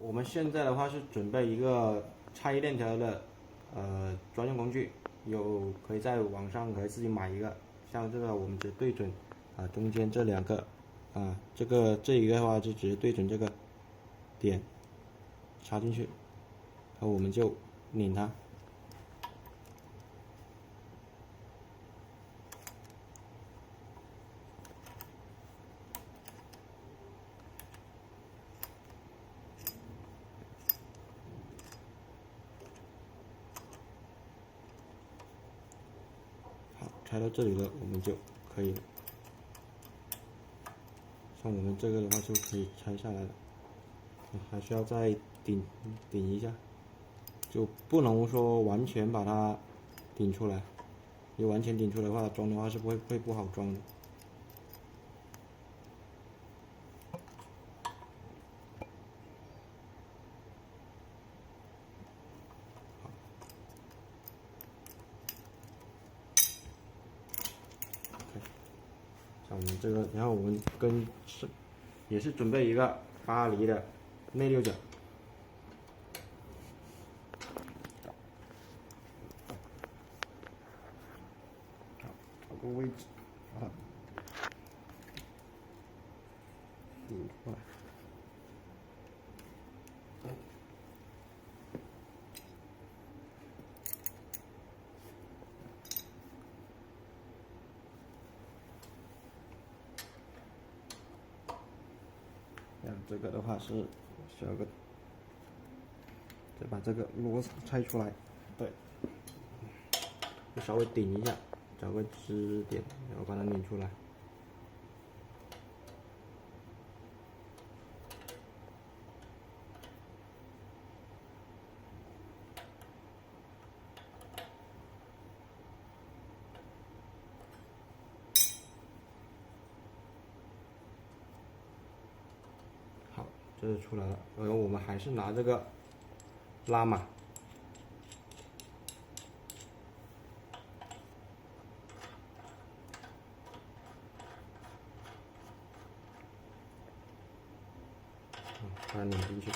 我们现在的话是准备一个拆链条的专用工具，可以在网上可以自己买一个，像这个我们只对准中间这两个这一个的话就直接对准这个点插进去，然后我们就拧它。好，拆到这里了，我们就可以了。像我们这个的话就可以拆下来了，还需要再顶一下，就不能说完全把它顶出来，因为完全顶出来的话，装的话是会不好装的。像我们这个，然后我们也是准备一个巴黎的内六角，找个位置把它拧出来。这个的话是需要个，再把这个螺丝拆出来，对，就稍微顶一下，找个支点，然后把它拧出来。好，这就出来了。然后我们还是拿这个拉码，把它拧进去，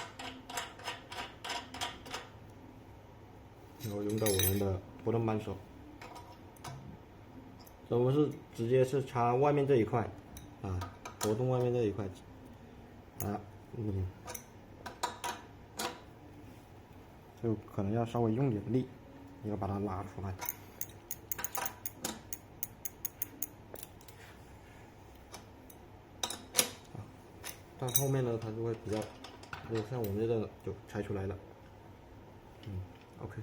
然后用到我们的活动扳手。我们是直接是插外面这一块，活动外面这一块，就可能要稍微用点力，要把它拉出来。到后面呢，它就会比较，像我们这个就拆出来了。OK。